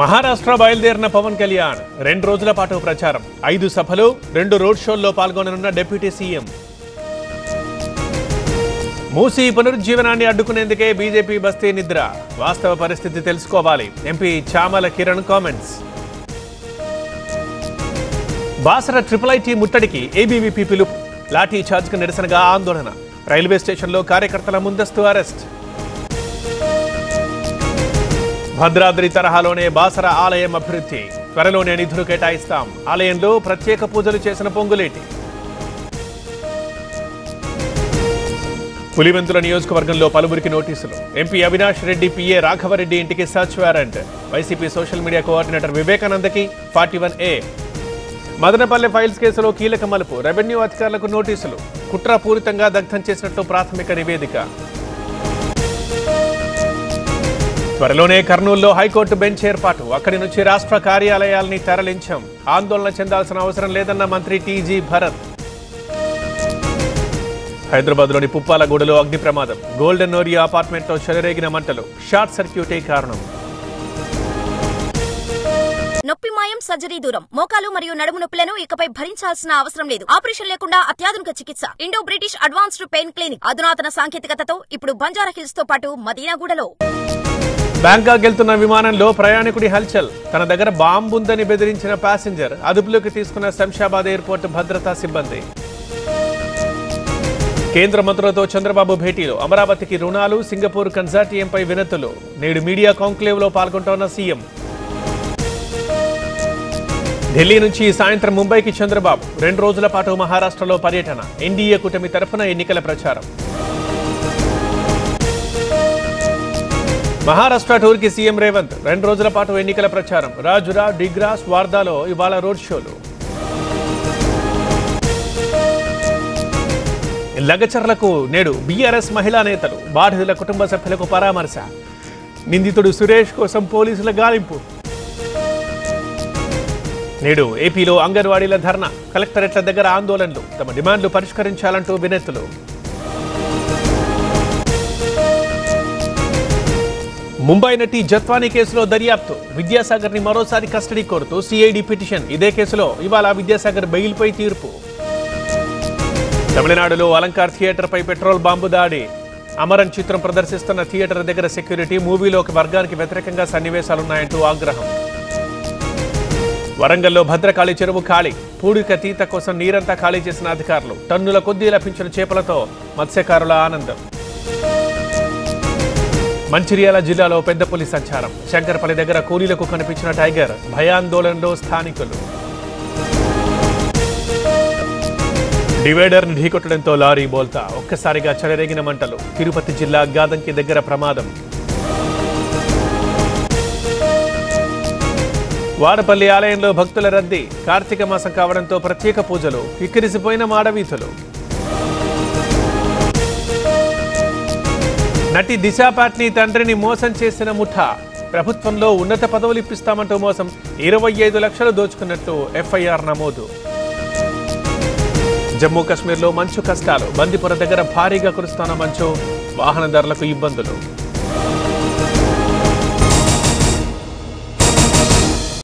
మహారాష్ట్ర బయలుదేరిన పవన్ కళ్యాణ్ 2 రోజుల పాటు ప్రచారం 5 సభలు 2 రోడ్ షోల్లో పాల్గొననున్న డిప్యూటీ సీఎం. మూసీ పునరుజ్జీవనాన్ని అడ్డుకునేందుకే బీజేపీ బస్తీ నిద్ర, వాస్తవ పరిస్థితి తెలుసుకోవాలి MP Chamala Kiran comments. Basara IIIT ముట్టడికి ఏబీవీపీ పిలుపు, లాఠీ చార్జ్కు నిరసనగా ఆందోళన, రైల్వే స్టేషన్లో కార్యకర్తల ముందస్తు అరెస్ట్. భద్రాద్రి తరహాలోనే బాసర ఆలయం అభివృద్ధి, త్వరలోనే నిధులు కేటాయిస్తాం, ఆలయంలో ప్రత్యేక పూజలు చేసిన పొంగులేటి. పులివెందుల నియోజకవర్గంలో పలువురికి నోటీసులు, ఎంపీ అవినాష్ రెడ్డి పిఏ రాఘవరెడ్డి ఇంటికి search warrant, YCP social media coordinator వివేకానందకి 41A. మదనపల్లె ఫైల్స్ కేసులో కీలక మలుపు, రెవెన్యూ అధికారులకు నోటీసులు, కుట్రపూరితంగా దగ్ధం చేసినట్లు ప్రాథమిక నివేదిక. త్వరలోనే కర్నూలులో హైకోర్టు బెంచ్ ఏర్పాటు, అక్కడి నుంచి రాష్ట్ర కార్యాలయాల్ని తరలించాం, ఆందోళన చెందాల్సిన అవసరం లేదన్న మంత్రి టీజీ భరత్. హైదరాబాద్లోని పుప్పాలగూడలో అగ్ని ప్రమాదం, గోల్డెన్ ఓరియా అపార్ట్మెంట్లో చెలరేగిన మంటలు, షార్ట్ సర్క్యూటే కారణం. నొప్పి మాయం, సర్జరీ దూరం. మోకాలు మరియు నడుము నొప్పులను ఇకపై భరించాల్సిన అవసరం లేదు. ఆపరేషన్ లేకుండా అత్యాధునిక చికిత్స. Indo British advanced pain clinic, అధునాతన సాంకేతికతతో ఇప్పుడు బంజారా హిల్స్ తో పాటు మదీనాగూడలో. బ్యాంకాక్ వెళ్తున్న విమానంలో ప్రయాణికుడి హల్చల్, తన దగ్గర బాంబుందని బెదిరించిన ప్యాసింజర్, అదుపులోకి తీసుకున్న శంషాబాద్ ఎయిర్పోర్ట్ భద్రతా సిబ్బంది. కేంద్ర మంత్రులతో చంద్రబాబు భేటీలో, అమరావతికి రుణాలు, సింగపూర్ కన్సార్టియంపై వినతులు, నేడు మీడియా కాంక్లేవ్ లో పాల్గొంటోన్న సీఎం. ఢిల్లీ నుంచి సాయంత్రం ముంబైకి చంద్రబాబు, 2 రోజుల పాటు మహారాష్ట్రలో పర్యటన, ఎన్డీఏ కూటమి తరఫున ఎన్నికల ప్రచారం. మహారాష్ట్ర టూర్కి సీఎం రేవంత్, 2 రోజుల పాటు ఎన్నికల ప్రచారం, రాజురా, డిగ్రాస్, వార్దాలో ఇవాళ రోడ్ షోలు. లగచర్లకు నేడు బీఆర్ఎస్ మహిళా నేతలు, బాధితుల కుటుంబ సభ్యులకు పరామర్శ, నిందితుడు సురేష్ కోసం పోలీసుల గాలింపు. నేడు ఏపీలో అంగన్వాడీల ధర్నా, కలెక్టరేట్ల దగ్గర ఆందోళనలు, తమ డిమాండ్లు పరిష్కరించాలంటూ వినతులు. ముంబై నటి జత్వానీ కేసులో దర్యాప్తు, విద్యాసాగర్ ని మరోసారి కస్టడీ కోరుతూ సిఐడి పిటిషన్, ఇదే కేసులో ఇవాళ విద్యాసాగర్ బెయిల్పై తీర్పు. తమిళనాడులో అలంకార్ థియేటర్ పై పెట్రోల్ బాంబు దాడి, అమరన్ చిత్రం ప్రదర్శిస్తున్న థియేటర్ దగ్గర సెక్యూరిటీ, మూవీలో ఒక వర్గానికి వ్యతిరేకంగా సన్నివేశాలున్నాయంటూ ఆగ్రహం. వరంగల్లో భద్రకాళి చెరువు ఖాళీ, పూడిక తీత కోసం నీరంతా ఖాళీ చేసిన అధికారులు, టన్నుల కొద్దీ లభించిన చేపలతో మత్స్యకారుల ఆనందం. మంచిర్యాల జిల్లాలో పెద్ద పులి సంచారం, శంకరపల్లి దగ్గర కూలీలకు కనిపించిన టైగర్, భయాందోళనలో స్థానికులు. డివైడర్ను ఢీకొట్టడంతో లారీ బోల్తా, ఒక్కసారిగా చెలరేగిన మంటలు, తిరుపతి జిల్లా గాదంకి దగ్గర ప్రమాదం. వాడపల్లి ఆలయంలో భక్తుల రద్దీ, కార్తీక మాసం కావడంతో ప్రత్యేక పూజలు, కిక్కిరిసిపోయిన మాడవీధులు. నటి దిశా పాట్నీ తండ్రిని మోసం చేసిన ముఠా, ప్రభుత్వంలో ఉన్నత పదవులు ఇప్పిస్తామంటూ మోసం, 25 లక్షలు దోచుకున్నట్లు ఎఫ్ఐఆర్ నమోదు. జమ్మూ కాశ్మీర్లో మంచు కష్టాలు, బందిపుర దగ్గర భారీగా కురుస్తున్న మంచు, వాహనదారులకు ఇబ్బందులు.